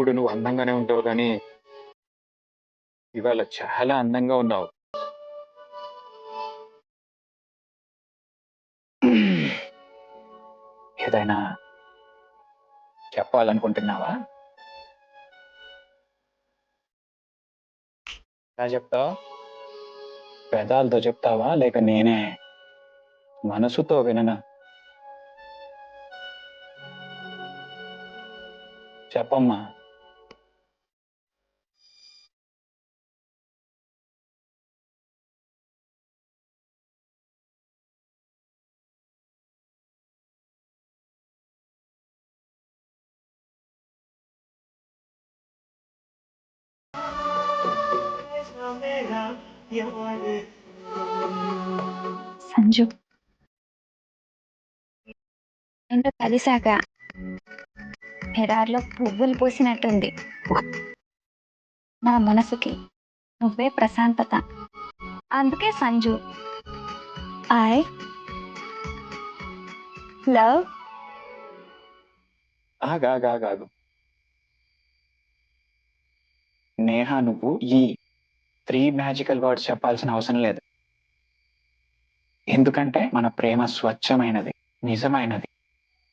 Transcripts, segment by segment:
ఎప్పుడు నువ్వు అందంగానే ఉంటావు కానీ ఇవాళ చాలా అందంగా ఉన్నావు. ఏదైనా చెప్పాలనుకుంటున్నావా? ఎలా చెప్తావు? పెదాలతో చెప్తావా లేక నేనే మనసుతో విననా? చెప్పమ్మా. సంజు, ఏంటో కలిసాక ఎడారిలో పువ్వులు పూసినట్టుంది. నా మనసుకి నువ్వే ప్రశాంతత. అందుకే సంజు, ఐ లవ్. ఆగాగాగాగు. నేహ, నువ్వు ఈ 3 మ్యాజికల్ వర్డ్స్ చెప్పాల్సిన అవసరం లేదు. ఎందుకంటే మన ప్రేమ స్వచ్ఛమైనది, నిజమైనది.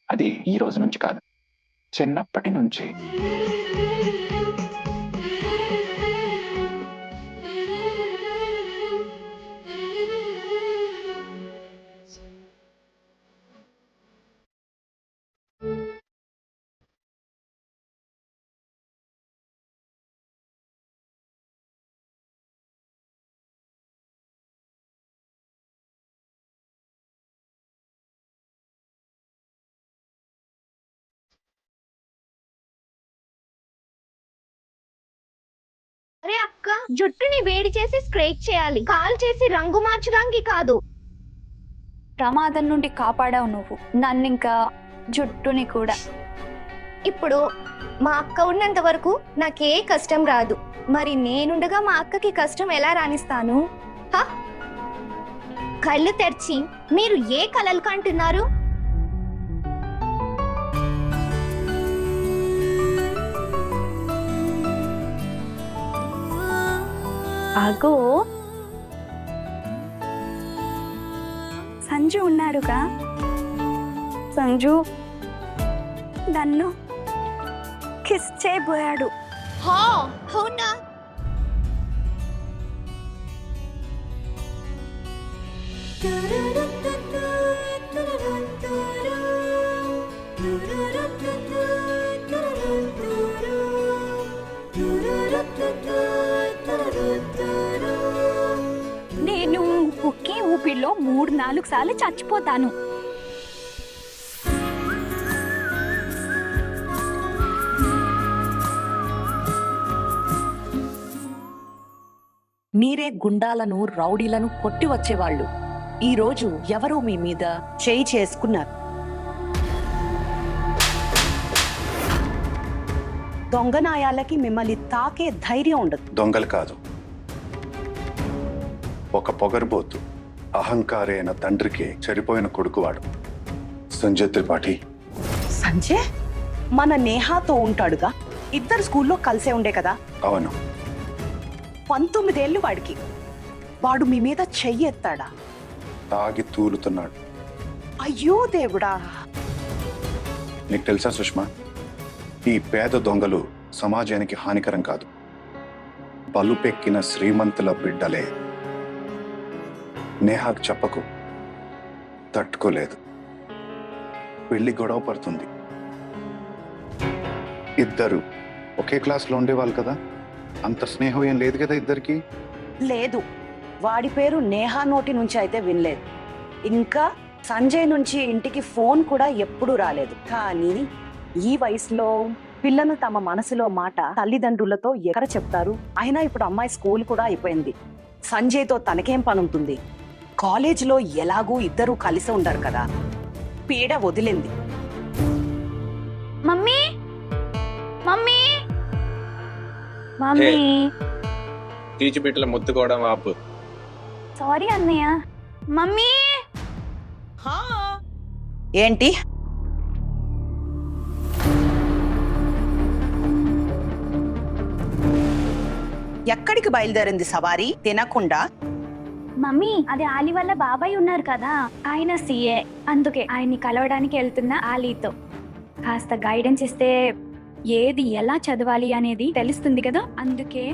అది ఈ రోజు నుంచి కాదు, చిన్నప్పటి నుంచి. అరే అక్క, జుట్టుని వేడి చేసి స్ట్రైట్ చేయాలి, కాల్ చేసి రంగు మార్చడానికి కాదు. ప్రమాదం నుండి కాపాడావు నువ్వు నన్నింకా, జుట్టుని కూడా. ఇప్పుడు మా అక్క ఉన్నంత వరకు నాకే కష్టం రాదు. మరి నేనుండగా మా అక్కకి కష్టం ఎలా రాణిస్తాను? కళ్ళు తెరిచి మీరు ఏ కలలు కంటున్నారు? ఆగో, సంజు ఉన్నాడుగా. సంజు నన్ను కిస్ చేయబోయాడు. అవునా? నేను ఒకే ఊపిరిలో 3-4 సార్లు చచ్చిపోతాను. మీరే గుండాలను, రౌడీలను కొట్టి వచ్చేవాళ్ళు. ఈరోజు ఎవరో మీ మీద చేయి చేసుకున్నారు. దొంగనాయాలకి మిమ్మల్ని తాకే ధైర్యం ఉండదు. దొంగలు కాదు, ఒక పొగరుబోతు అహంకారైన తండ్రికి చెడిపోయిన కొడుకువాడు సంజయ్ త్రిపాఠి. సంజయ్ మన నేహాతో ఉంటాడుగా. ఇద్దరు స్కూల్లో కలిసే ఉండే కదా. అవును. 19 ఏళ్ళు వాడికి. వాడు మీ మీద చెయ్యి ఎత్తాడా? తాగి తూలుతున్నాడు. అయ్యో దేవుడా. నీకు తెలుసా సుష్మా, ఈ పేద దొంగలు సమాజానికి హానికరం కాదు, బలుపెక్కిన శ్రీమంతుల బిడ్డలే. నేహాకు చెప్పకు, తట్టుకోలేదు. పెళ్లి గొడవ పడుతుంది. ఇద్దరు ఒకే క్లాస్లో ఉండేవాళ్ళు కదా, అంత స్నేహం ఏం లేదు కదా ఇద్దరికి. లేదు, వాడి పేరు నేహా నోటి నుంచి అయితే వినలేదు. ఇంకా సంజయ్ నుంచి ఇంటికి ఫోన్ కూడా ఎప్పుడూ రాలేదు. కానీ ఈ వయసులో పిల్లలు తమ మనసులో మాట తల్లిదండ్రులతో ఎక్కడ చెప్తారు? అయినా ఇప్పుడు అమ్మాయి స్కూల్ కూడా అయిపోయింది. సంజయ్తో తనకేం పని ఉంటుంది? కాలేజీలో ఎలాగూ ఇద్దరు కలిసి ఉండరు కదా. పీడ వదిలింది. Mummy, mummy, mummy. తీచి బిడ్డల ముద్దుకోవడం ఆపు. సారీ అన్నయ్య. మమ్మీ. ఏంటి? ఎక్కడికి బయలుదేరింది సవారీ తినకుండా? మమ్మీ అది ఆలి వల్ల బాబాయ్ ఉన్నారు కదా, ఆయన సీఏ, అందుకే ఆయన్ని కలవడానికి వెళ్తున్న ఆలీతో. కాస్త గైడెన్స్ ఇస్తే ఏది ఎలా చదవాలి అనేది తెలుస్తుంది కదా, అందుకే.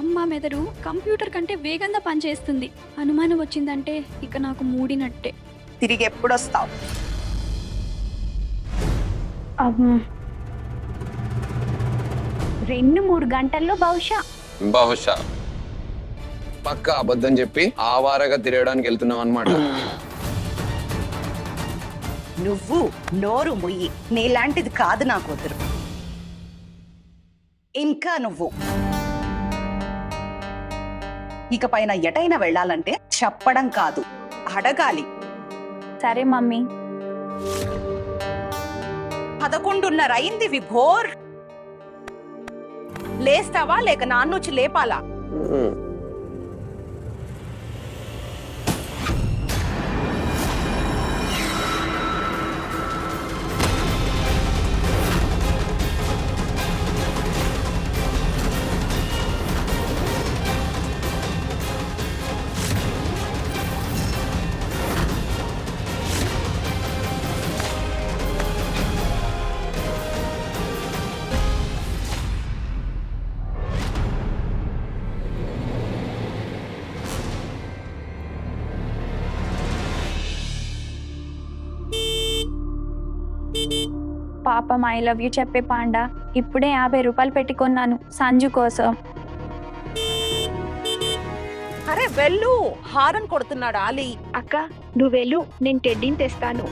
అమ్మ మెదడు కంప్యూటర్ కంటే వేగంగా పనిచేస్తుంది. అనుమానం వచ్చిందంటే ఇక నాకు మూడినట్టే. తిరిగి ఎప్పుడొస్తావు? 2-3 గంటల్లో బహుశా. పక్క అబద్ధం చెప్పి ఆవారగా తిరగడానికి వెళ్తున్నావు అన్నమాట. నువ్వు నోరు ముయ్యి, నీలాంటిది కాదు నా కూతురు. ఇంకా నువ్వు ఇక పైన ఎటైనా వెళ్ళాలంటే చెప్పడం కాదు, అడగాలి. సరే మమ్మీ. 11:30 అయింది విభోర్. లేస్తావా లేక నాన్నొచ్చి లేపాలా? పాపం ఐ లవ్ యూ చెప్పే పాండా. ఇప్పుడే 50 రూపాయలు పెట్టుకున్నాను సంజు కోసం. అరే వెళ్ళు, హారన్ కొడుతున్నాడు ఆలి. అక్క నువ్వు వెళ్ళు, నేను టెడ్డీని తెస్తాను.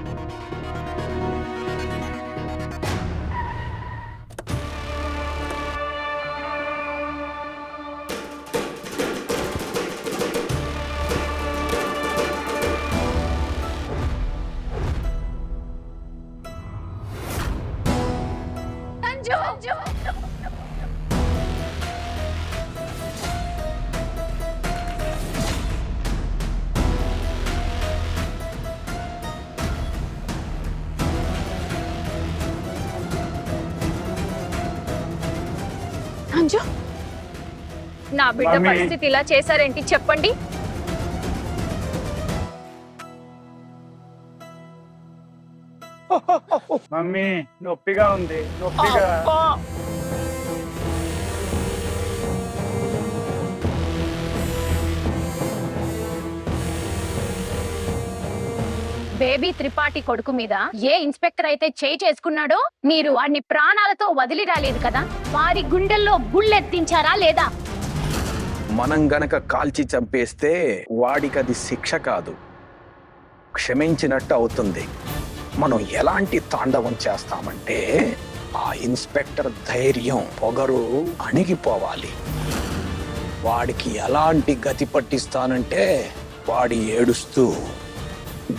అంజు, నా బిడ్డ మమ్మీ. పరిస్థితి ఇలా చేశారేంటి చెప్పండి. మమ్మీ నొప్పిగా ఉంది, నొప్పిగా. బేబీ త్రిపాఠి కొడుకు మీద ఏ ఇన్స్పెక్టర్ అయితే చేయి చేసుకున్నాడో మీరు వాడిని ప్రాణాలతో వదిలి రాలేదు కదా, వారి గుండెల్లో గుళ్ళెత్తించారా లేదా? మనం గనక కాల్చి చంపేస్తే వాడికి అది శిక్ష కాదు, క్షమించినట్టు అవుతుంది. మనం ఎలాంటి తాండవం చేస్తామంటే ఆ ఇన్స్పెక్టర్ ధైర్యం, పొగరు అణిగిపోవాలి. వాడికి ఎలాంటి గతి పట్టిస్తానంటే వాడి ఏడుస్తూ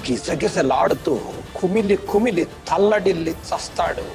గిసగిసలాడుతూ కుమిలి కుమిలి తల్లడిల్లి చస్తాడు.